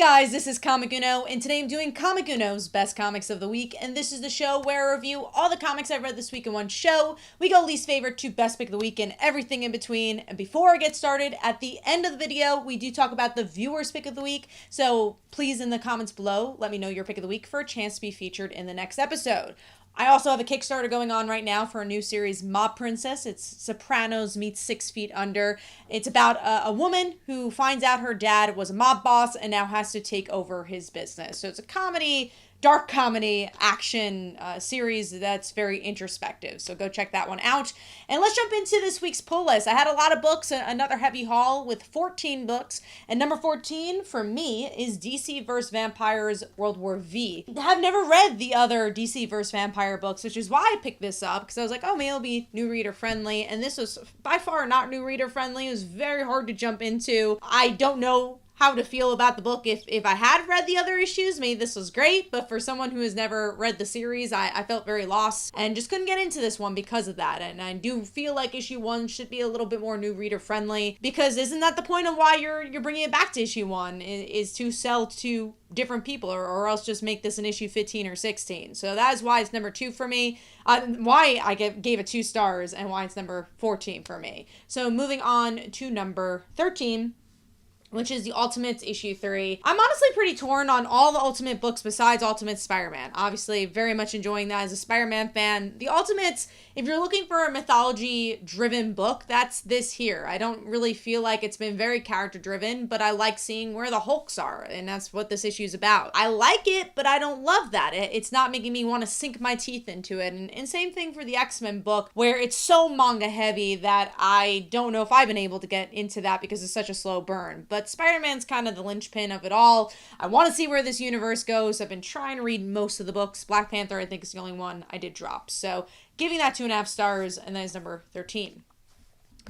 Guys, this is Comic Uno, and today I'm doing Comic Uno's Best Comics of the Week, and this is the show where I review all the comics I've read this week in one show. We go least favorite to best pick of the week and everything in between. And before I get started, at the end of the video, we do talk about the viewer's pick of the week, so please in the comments below, let me know your pick of the week for a chance to be featured in the next episode. I also have a Kickstarter going on right now for a new series, Mob Princess. It's Sopranos meets 6 Feet Under. It's about a woman who finds out her dad was a mob boss and now has to take over his business. So it's a comedy, dark comedy action series that's very introspective. So go check that one out. And let's jump into this week's pull list. I had a lot of books, another heavy haul with 14 books. And number 14 for me is DC vs. Vampires World War V. I've never read the other DC vs. Vampire books, which is why I picked this up, because I was like, oh, maybe it'll be new reader friendly. And this was by far not new reader friendly. It was very hard to jump into. I don't know how to feel about the book if I had read the other issues. Maybe this was great, but for someone who has never read the series, I felt very lost and just couldn't get into this one because of that. And I do feel like issue 1 should be a little bit more new reader friendly, because isn't that the point of why you're bringing it back to issue 1 is to sell to different people, or else just make this an issue 15 or 16. So that is why it's number 2 for me, why I gave it 2 stars, and why it's number 14 for me. So moving on to number 13, which is the Ultimates issue 3. I'm honestly pretty torn on all the Ultimate books besides Ultimate Spider-Man. Obviously, very much enjoying that as a Spider-Man fan. The Ultimates, if you're looking for a mythology-driven book, that's this here. I don't really feel like it's been very character-driven, but I like seeing where the Hulks are, and that's what this issue is about. I like it, but I don't love that. It's not making me want to sink my teeth into it. And same thing for the X-Men book, where it's so manga-heavy that I don't know if I've been able to get into that because it's such a slow burn. But Spider-Man's kind of the linchpin of it all. I want to see where this universe goes. I've been trying to read most of the books. Black Panther, I think, is the only one I did drop. So giving that 2.5 stars, and that is number 13.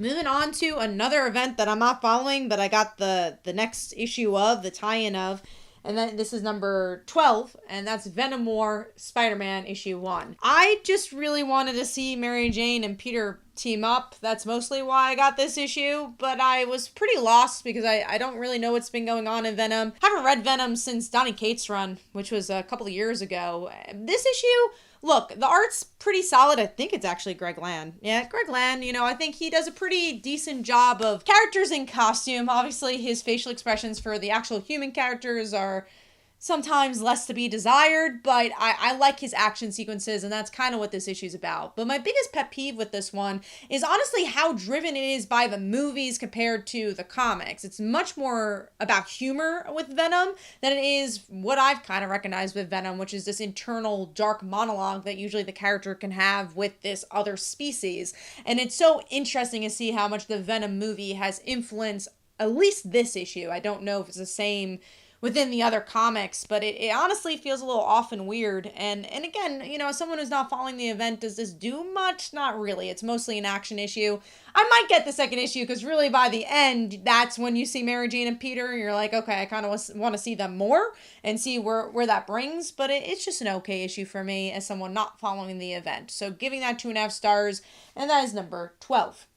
Moving on to another event that I'm not following, but I got the next issue of, the tie-in of, and then this is number 12, and that's Venom War, Spider-Man issue 1. I just really wanted to see Mary Jane and Peter team up. That's mostly why I got this issue, but I was pretty lost because I don't really know what's been going on in Venom. Haven't read Venom since Donny Cates' run, which was a couple of years ago. This issue, look, the art's pretty solid. I think it's actually Greg Land. Yeah, Greg Land, I think he does a pretty decent job of characters in costume. Obviously, his facial expressions for the actual human characters are sometimes less to be desired, but I like his action sequences, and that's kind of what this issue is about. But my biggest pet peeve with this one is honestly how driven it is by the movies compared to the comics. It's much more about humor with Venom than it is what I've kind of recognized with Venom, which is this internal dark monologue that usually the character can have with this other species. And it's so interesting to see how much the Venom movie has influenced at least this issue. I don't know if it's the same within the other comics, but it honestly feels a little off and weird. And again, as someone who's not following the event, does this do much? Not really. It's mostly an action issue. I might get the second issue, because really by the end, that's when you see Mary Jane and Peter, and you're like, okay, I kind of want to see them more and see where that brings. But it's just an okay issue for me as someone not following the event. So giving that 2.5 stars, and that is number 12.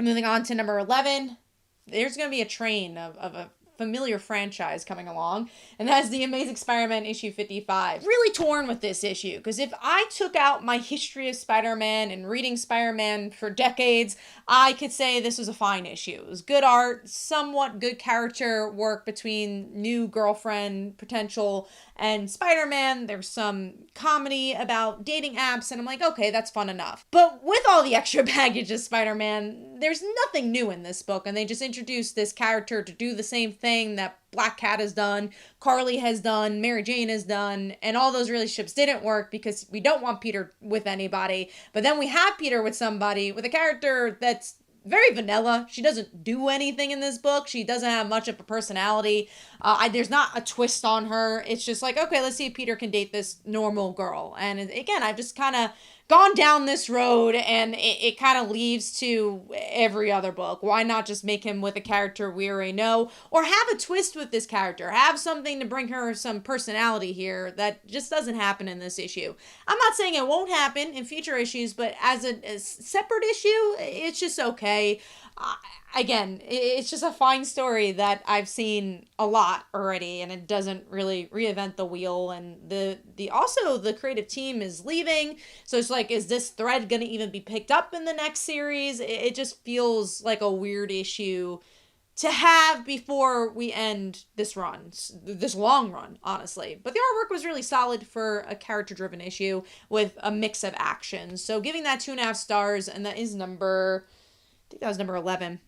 Moving on to number 11, there's going to be a train of a familiar franchise coming along, and that's the Amazing Spider-Man issue 55. Really torn with this issue, because if I took out my history of Spider-Man and reading Spider-Man for decades, I could say this was a fine issue. It was good art, somewhat good character work between new girlfriend potential and Spider-Man. There's some comedy about dating apps, and I'm like, okay, that's fun enough. But with all the extra baggage of Spider-Man, there's nothing new in this book, and they just introduced this character to do the same thing that Black Cat has done, Carly has done, Mary Jane has done, and all those relationships didn't work because we don't want Peter with anybody. But then we have Peter with somebody, with a character that's very vanilla. She doesn't do anything in this book. She doesn't have much of a personality. There's not a twist on her. It's just like, okay, let's see if Peter can date this normal girl. And again, I've just kind of gone down this road, and it kind of leads to every other book. Why not just make him with a character we already know, or have a twist with this character, have something to bring her some personality here that just doesn't happen in this issue. I'm not saying it won't happen in future issues, but as a separate issue, it's just okay. again, it's just a fine story that I've seen a lot already, and it doesn't really reinvent the wheel. And the creative team is leaving, so it's like, is this thread gonna even be picked up in the next series? It just feels like a weird issue to have before we end this run, this long run, honestly. But the artwork was really solid for a character-driven issue with a mix of actions. So giving that 2.5 stars, and that is I think that was number 11.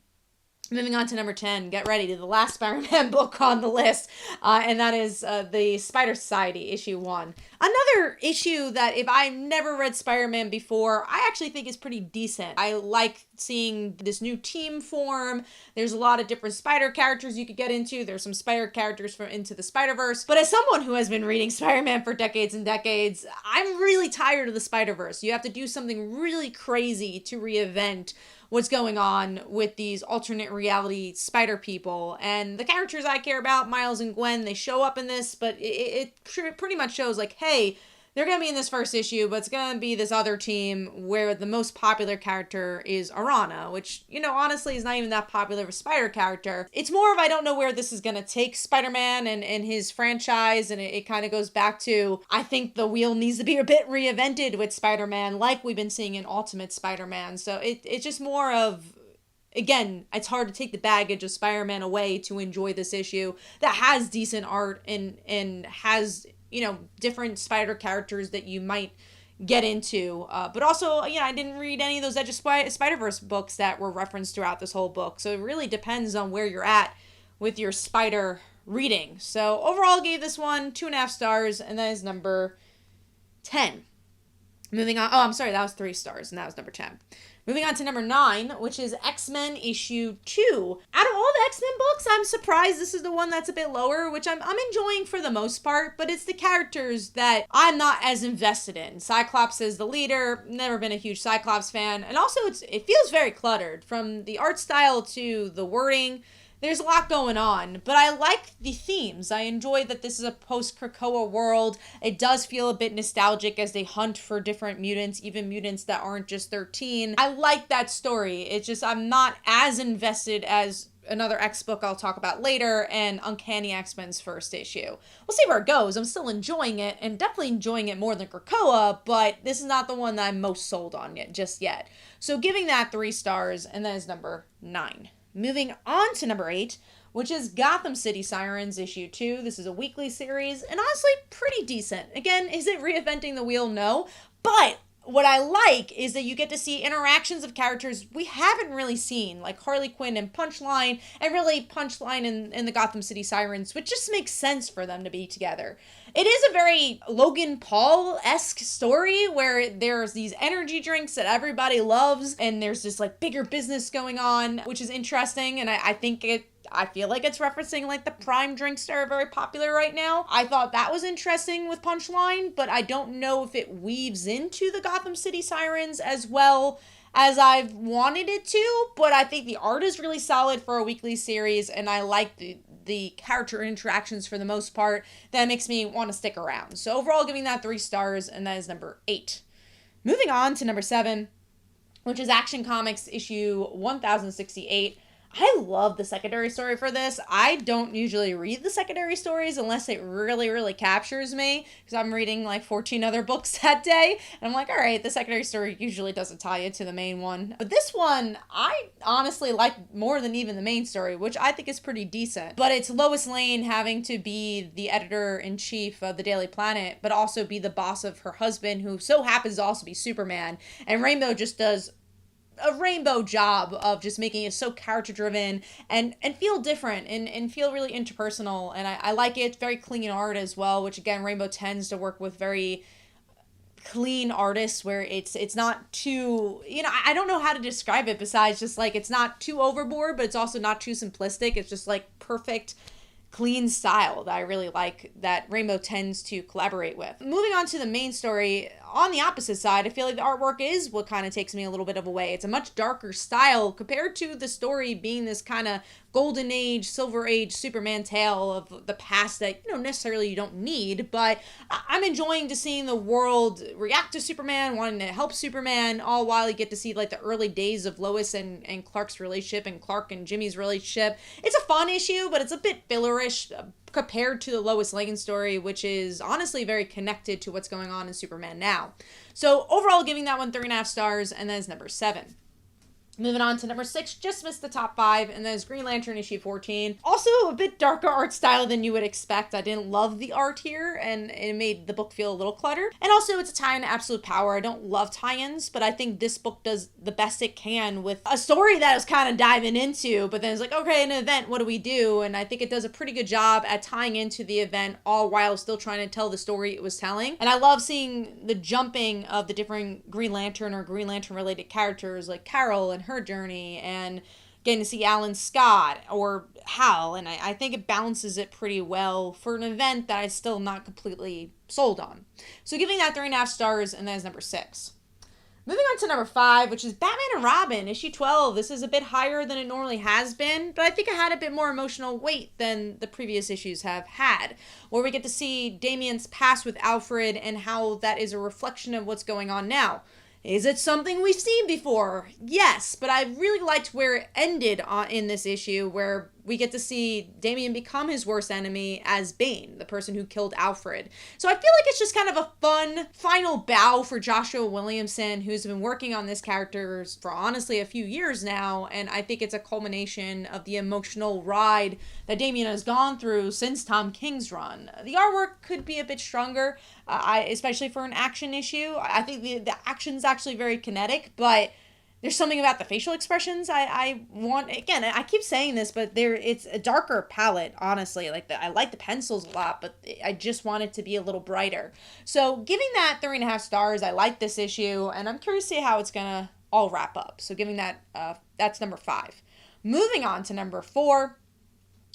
Moving on to number 10, get ready to the last Spider-Man book on the list, and that is the Spider Society, issue 1. Another issue that, if I've never read Spider-Man before, I actually think is pretty decent. I like seeing this new team form. There's a lot of different Spider characters you could get into. There's some Spider characters from Into the Spider-Verse. But as someone who has been reading Spider-Man for decades and decades, I'm really tired of the Spider-Verse. You have to do something really crazy to reinvent what's going on with these alternate reality spider people. And the characters I care about, Miles and Gwen, they show up in this, but it pretty much shows like, hey, they're going to be in this first issue, but it's going to be this other team where the most popular character is Arana, which, honestly is not even that popular of a Spider character. It's more of, I don't know where this is going to take Spider-Man and his franchise, and it kind of goes back to, I think the wheel needs to be a bit reinvented with Spider-Man, like we've been seeing in Ultimate Spider-Man. So it's just more of, again, it's hard to take the baggage of Spider-Man away to enjoy this issue that has decent art and has different Spider characters that you might get into. But also, I didn't read any of those Edge of Spider-Verse books that were referenced throughout this whole book. So it really depends on where you're at with your Spider reading. So overall, I gave this one 2.5 stars, and that is number 10. Moving on. Oh, I'm sorry, that was 3 stars, and that was number 10. Moving on to number 9, which is X-Men issue 2. Out of all the X-Men books, I'm surprised this is the one that's a bit lower, which I'm enjoying for the most part, but it's the characters that I'm not as invested in. Cyclops is the leader, never been a huge Cyclops fan, and also it feels very cluttered, from the art style to the wording. There's a lot going on, but I like the themes. I enjoy that this is a post-Krakoa world. It does feel a bit nostalgic as they hunt for different mutants, even mutants that aren't just 13. I like that story. It's just I'm not as invested as another X book I'll talk about later, and Uncanny X-Men's first issue. We'll see where it goes. I'm still enjoying it, and definitely enjoying it more than Krakoa, but this is not the one that I'm most sold on just yet. So giving that 3 stars, and that is number 9. Moving on to number 8, which is Gotham Sirens issue 2. This is a weekly series, and honestly, pretty decent. Again, is it reinventing the wheel? No. But what I like is that you get to see interactions of characters we haven't really seen, like Harley Quinn and Punchline, and really Punchline in the Gotham City Sirens, which just makes sense for them to be together. It is a very Logan Paul-esque story where there's these energy drinks that everybody loves, and there's this like bigger business going on, which is interesting, and I feel like it's referencing like the Prime drinks that are very popular right now. I thought that was interesting with Punchline, but I don't know if it weaves into the Gotham City Sirens as well as I've wanted it to, but I think the art is really solid for a weekly series, and I like the character interactions for the most part. That makes me want to stick around. So overall, giving that 3 stars, and that is number 8. Moving on to number 7, which is Action Comics issue 1068. I love the secondary story for this. I don't usually read the secondary stories unless it really, really captures me, because I'm reading like 14 other books that day, and I'm like, all right, the secondary story usually doesn't tie you to the main one. But this one, I honestly like more than even the main story, which I think is pretty decent. But it's Lois Lane having to be the editor-in-chief of the Daily Planet, but also be the boss of her husband, who so happens to also be Superman. And Rainbow just does a rainbow job of just making it so character driven and feel different and feel really interpersonal, and I like it. It's very clean art as well, which again, Rainbow tends to work with very clean artists where it's not too, I don't know how to describe it besides just like it's not too overboard, but it's also not too simplistic. It's just like perfect clean style that I really like, that Rainbow tends to collaborate with. Moving on to the main story, on the opposite side, I feel like the artwork is what kind of takes me a little bit of away. It's a much darker style compared to the story being this kind of golden age, silver age Superman tale of the past that, necessarily you don't need, but I'm enjoying to seeing the world react to Superman, wanting to help Superman, all while you get to see like the early days of Lois and Clark's relationship and Clark and Jimmy's relationship. It's a fun issue, but it's a bit fillerish compared to the Lois Lane story, which is honestly very connected to what's going on in Superman now. So overall, giving that one 3.5 stars, and that is number 7. Moving on to number 6, just missed the top 5, and that is Green Lantern issue 14. Also a bit darker art style than you would expect. I didn't love the art here, and it made the book feel a little cluttered. And also it's a tie-in to Absolute Power. I don't love tie-ins, but I think this book does the best it can with a story that I was kind of diving into, but then it's like, okay, an event, what do we do? And I think it does a pretty good job at tying into the event, all while still trying to tell the story it was telling. And I love seeing the jumping of the different Green Lantern or Green Lantern related characters like Carol and her journey, and getting to see Alan Scott or Hal, and I think it balances it pretty well for an event that I'm still not completely sold on. So giving that 3.5 stars, and that is number 6. Moving on to number 5, which is Batman and Robin, issue 12. This is a bit higher than it normally has been, but I think it had a bit more emotional weight than the previous issues have had, where we get to see Damian's past with Alfred and how that is a reflection of what's going on now. Is it something we've seen before? Yes, but I really liked where it ended in this issue, where we get to see Damian become his worst enemy as Bane, the person who killed Alfred. So I feel like it's just kind of a fun final bow for Joshua Williamson, who's been working on this character for honestly a few years now, and I think it's a culmination of the emotional ride that Damian has gone through since Tom King's run. The artwork could be a bit stronger, especially for an action issue. I think the action's actually very kinetic, but there's something about the facial expressions I want. Again, I keep saying this, but it's a darker palette, honestly. I like the pencils a lot, but I just want it to be a little brighter. So giving that 3.5 stars, I like this issue, and I'm curious to see how it's gonna all wrap up. So giving that, that's number 5. Moving on to number 4,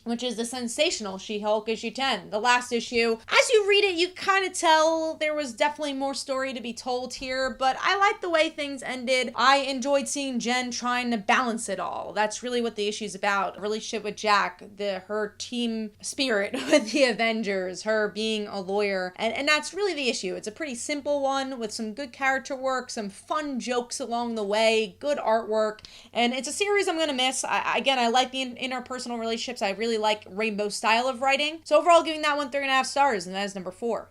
which is the Sensational She Hulk issue 10, the last issue. As you read it, you kind of tell there was definitely more story to be told here, but I like the way things ended. I enjoyed seeing Jen trying to balance it all. That's really what the issue's about. Relationship with Jack, her team spirit with the Avengers, her being a lawyer, and that's really the issue. It's a pretty simple one with some good character work, some fun jokes along the way, good artwork, and it's a series I'm gonna miss. I like the interpersonal relationships. I really like Rainbow style of writing. So overall, giving that one 3.5 stars, and that is number 4.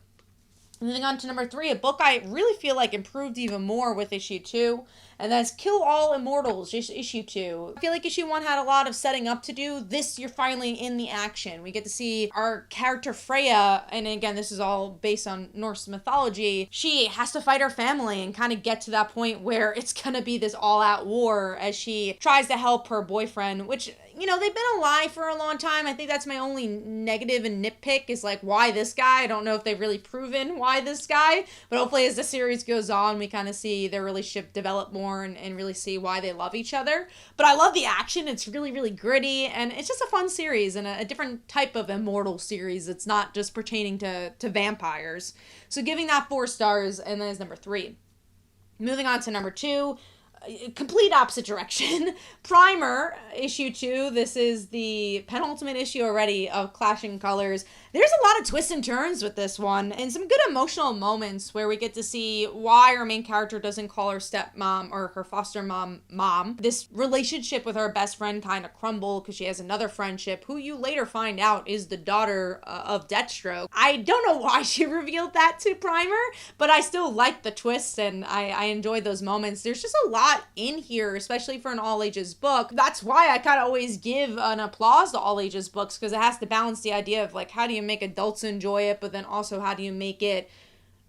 Moving on to number 3, a book I really feel like improved even more with issue 2, and that's Kill All Immortals, just issue 2. I feel like issue 1 had a lot of setting up to do. This, you're finally in the action. We get to see our character Freya, and again, this is all based on Norse mythology. She has to fight her family and kind of get to that point where it's gonna be this all-out war as she tries to help her boyfriend, which, they've been alive for a long time. I think that's my only negative and nitpick is why this guy? I don't know if they've really proven why this guy, but hopefully as the series goes on, we kind of see their relationship develop more and really see why they love each other. But I love the action. It's really, really gritty, and it's just a fun series and a different type of immortal series. It's not just pertaining to vampires. So giving that 4 stars, and then is number 3. Moving on to number 2, complete opposite direction. Primer, issue 2. This is the penultimate issue already of Clashing Colors. There's a lot of twists and turns with this one, and some good emotional moments where we get to see why our main character doesn't call her stepmom or her foster mom. This relationship with her best friend kind of crumble because she has another friendship who you later find out is the daughter of Deathstroke. I don't know why she revealed that to Primer, but I still like the twist, and I enjoyed those moments. There's just a lot in here, especially for an all ages book. That's why I kind of always give an applause to all ages books, because it has to balance the idea of how do you make adults enjoy it, but then also how do you make it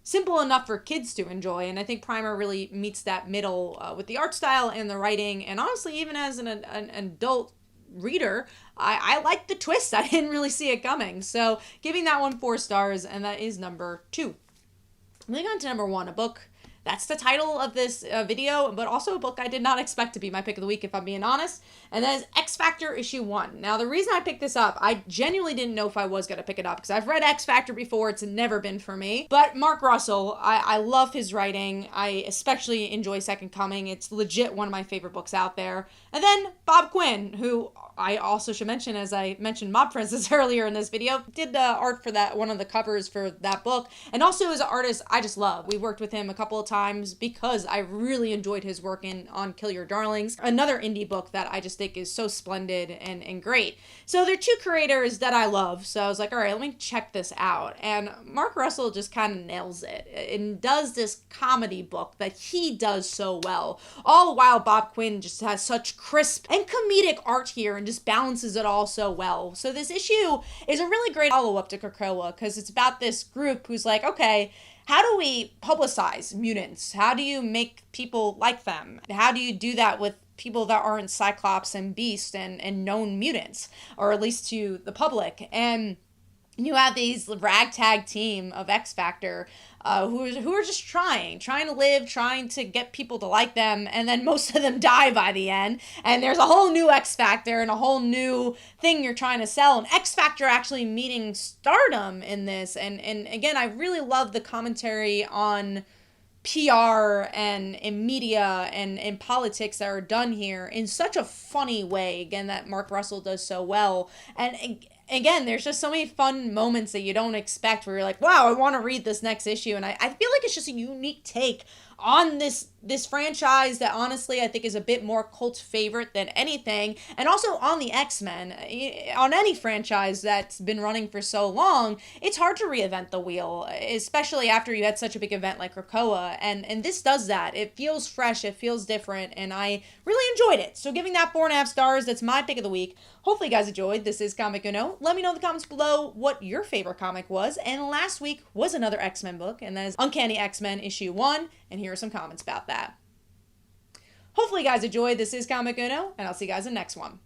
simple enough for kids to enjoy. And I think Primer really meets that middle with the art style and the writing, and honestly, even as an adult reader, I like the twist. I didn't really see it coming. So giving that one 4 stars, and that is number 2. Moving on to number 1, a book that's the title of this video, but also a book I did not expect to be my pick of the week, if I'm being honest, and that is XFactor issue 1. Now, the reason I picked this up, I genuinely didn't know if I was going to pick it up, because I've read XFactor before. It's never been for me. But Mark Russell, I love his writing. I especially enjoy Second Coming. It's legit one of my favorite books out there. And then Bob Quinn, who I also should mention, as I mentioned Mob Princess earlier in this video, did the art for that, one of the covers for that book. And also as an artist, I just love. We worked with him a couple of times because I really enjoyed his work on Kill Your Darlings, another indie book that I just think is so splendid and great. So they're two creators that I love. So I was like, all right, let me check this out. And Mark Russell just kind of nails it and does this comedy book that he does so well. All the while, Bob Quinn just has such crisp and comedic art here and just balances it all so well. So this issue is a really great follow-up to Krakoa, because it's about this group who's like, okay, how do we publicize mutants? How do you make people like them? How do you do that with people that aren't Cyclops and Beast and known mutants, or at least to the public? And you have these ragtag team of XFactor who are just trying to live, trying to get people to like them, and then most of them die by the end, and there's a whole new XFactor and a whole new thing you're trying to sell, and XFactor actually meeting stardom in this, and again, I really love the commentary on PR and in media and in politics that are done here in such a funny way, again, that Mark Russell does so well. And again, there's just so many fun moments that you don't expect where you're like, wow, I want to read this next issue. And I feel like it's just a unique take on this franchise that honestly I think is a bit more cult favorite than anything, and also on the X-Men. On any franchise that's been running for so long, it's hard to reinvent the wheel, especially after you had such a big event like Krakoa, and this does that. It feels fresh, it feels different, and I really enjoyed it. So giving that 4.5 stars, that's my pick of the week. Hopefully you guys enjoyed. This is Comic Uno. Let me know in the comments below what your favorite comic was, and last week was another X-Men book, and that is Uncanny X-Men issue 1, and here are some comments about that. Hopefully you guys enjoyed. This is Comic Uno, and I'll see you guys in the next one.